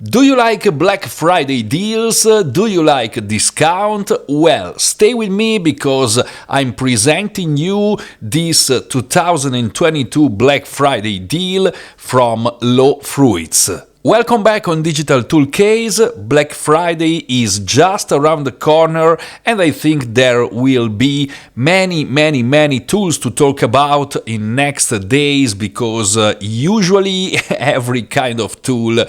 Do you like Black Friday deals? Do you like discount? Well, stay with me because I'm presenting you this 2022 Black Friday deal from LowFruits. Welcome back on Digital Toolcase. Black Friday is just around the corner and I think there will be many tools to talk about in next days because usually every kind of tool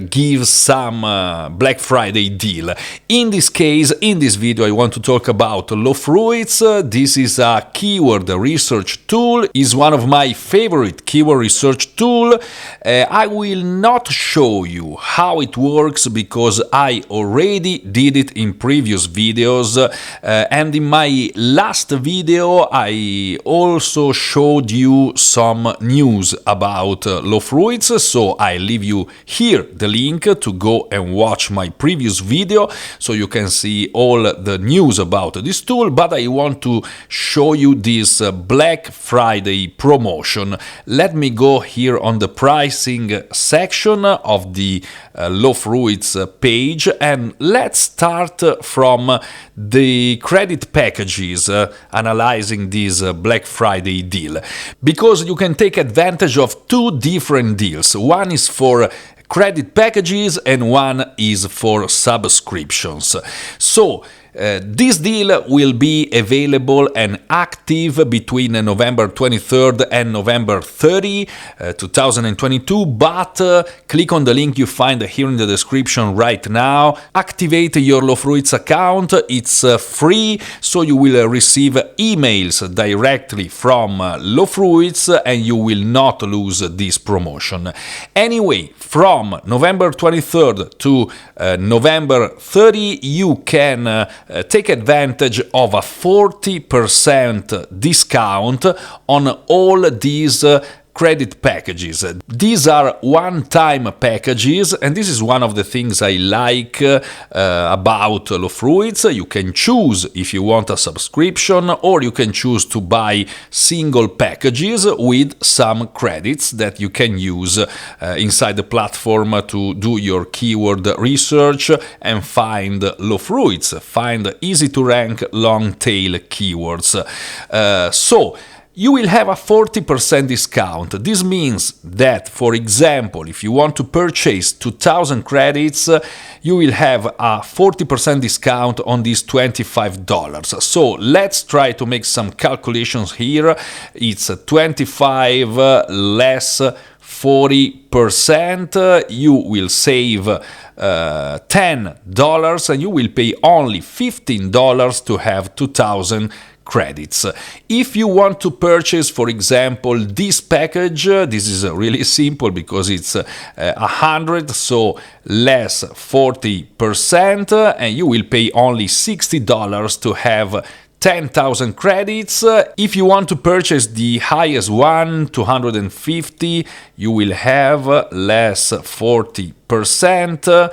gives some Black Friday deal. In this case, in this video, I want to talk about LowFruits. This is a keyword research tool, is one of my favorite keyword research tool. I will not show you how it works because I already did it in previous videos, and in my last video I also showed you some news about LowFruits, so I leave you here the link to go and watch my previous video so you can see all the news about this tool, but I want to show you this Black Friday promotion. Let me go here on the pricing section of the LowFruits page and let's start from the credit packages analyzing this Black Friday deal, because you can take advantage of two different deals. One is for credit packages and one is for subscriptions. So this deal will be available and active between November 23rd and November 30, 2022, but click on the link you find here in the description right now. Activate your LowFruits account, it's free, so you will receive emails directly from LowFruits and you will not lose this promotion. Anyway, from November 23rd to November 30, you can take advantage of a 40% discount on all these credit packages. These are one-time packages, and this is one of the things I like about LowFruits. You can choose if you want a subscription or you can choose to buy single packages with some credits that you can use inside the platform to do your keyword research and find LowFruits, find easy to rank long tail keywords. So you will have a 40% discount. This means that, for example, if you want to purchase 2,000 credits, you will have a 40% discount on these $25. So let's try to make some calculations here. It's 25 less 40%. You will save $10 and you will pay only $15 to have 2,000 credits. If you want to purchase, for example, this package, this is really simple because it's 100, so less 40%, and you will pay only $60 to have 10,000 credits. If you want to purchase the highest one, 250, you will have less 40%.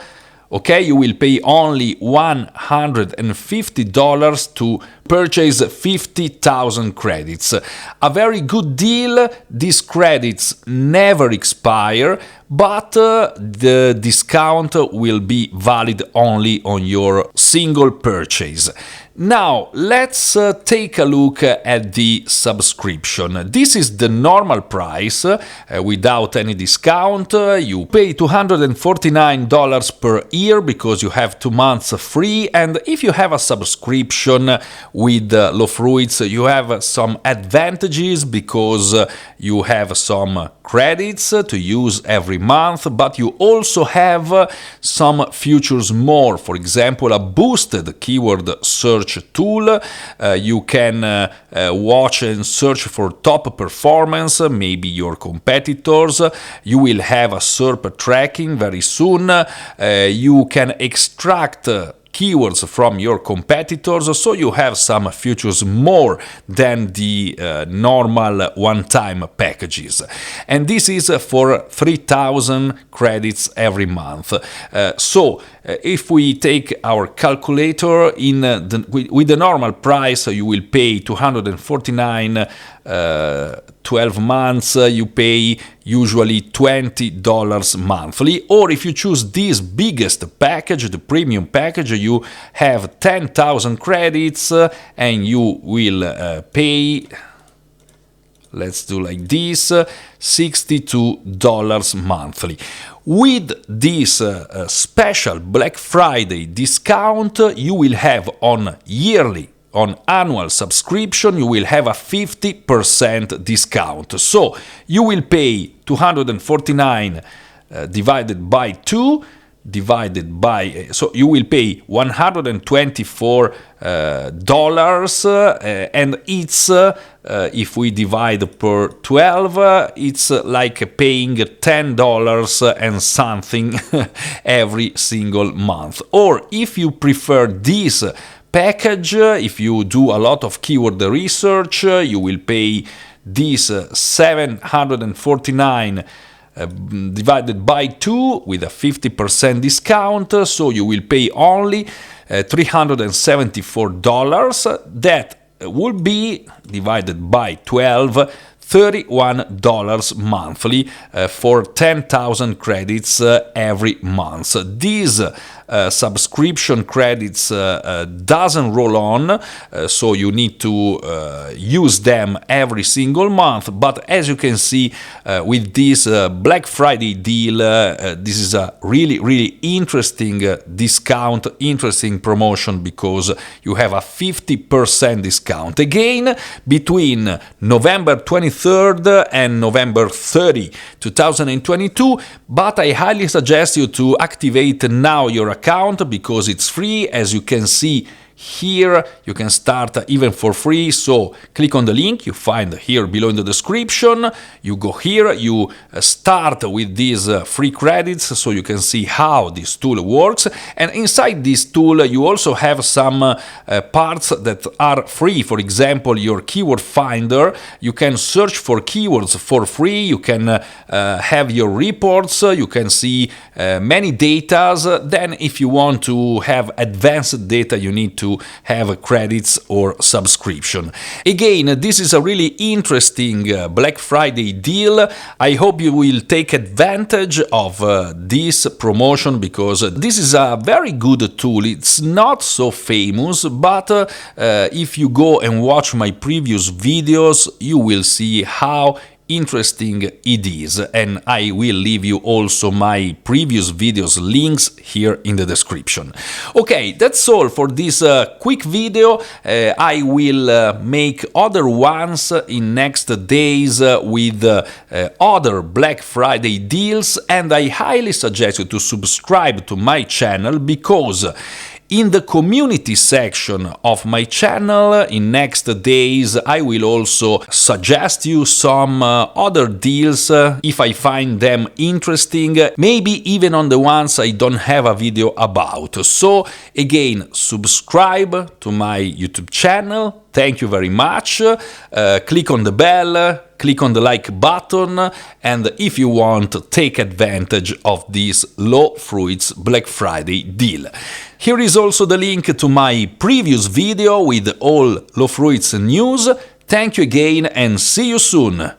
Okay, you will pay only $150 to purchase 50,000 credits. A very good deal. These credits never expire, but the discount will be valid only on your single purchase. Now, let's take a look at the subscription. This is the normal price without any discount. You pay $249 per year because you have 2 months free, and if you have a subscription with LowFruits, you have some advantages because you have some credits to use every month, but you also have some features more. For example, a boosted keyword search tool. You can watch and search for top performance, maybe your competitors. You will have a SERP tracking very soon. You can extract keywords from your competitors, so you have some features more than the normal one-time packages. And this is for 3,000 credits every month. So if we take our calculator, with the normal price you will pay $249 12 months, you pay usually $20 monthly. Or if you choose this biggest package, the premium package, you have 10,000 credits and you will pay, let's do like this, $62 monthly. With this special Black Friday discount, you will have on annual subscription, you will have a 50% discount. So you will pay 249 divided by 2, so you will pay $124 and it's if we divide per 12, it's like paying $10 and something every single month. Or if you prefer this package, if you do a lot of keyword research, you will pay this 749 divided by 2 with a 50% discount, so you will pay only $374. That would be divided by 12, $31 monthly for 10,000 credits every month. These subscription credits doesn't roll on, so you need to use them every single month. But as you can see, with this Black Friday deal, this is a really interesting discount, interesting promotion, because you have a 50% discount. Again, between November 23rd and November 30, 2022, but I highly suggest you to activate now your account because it's free. As you can see here, you can start even for free, so click on the link you find here below in the description. You go here, you start with these free credits so you can see how this tool works, and inside this tool you also have some parts that are free. For example, your keyword finder, you can search for keywords for free, you can have your reports, you can see many datas. Then if you want to have advanced data, you need to have credits or subscription. Again, this is a really interesting Black Friday deal. I hope you will take advantage of this promotion because this is a very good tool. It's not so famous, but if you go and watch my previous videos, you will see how interesting it is, and I will leave you also my previous videos links here in the description. Okay, that's all for this quick video. I will make other ones in next days with other Black Friday deals, and I highly suggest you to subscribe to my channel because in the community section of my channel, in next days, I will also suggest you some other deals if I find them interesting, maybe even on the ones I don't have a video about. So again, subscribe to my YouTube channel. Thank you very much. Click on the bell, click on the like button, and if you want, take advantage of this LowFruits Black Friday deal. Here is also the link to my previous video with all LowFruits news. Thank you again and see you soon!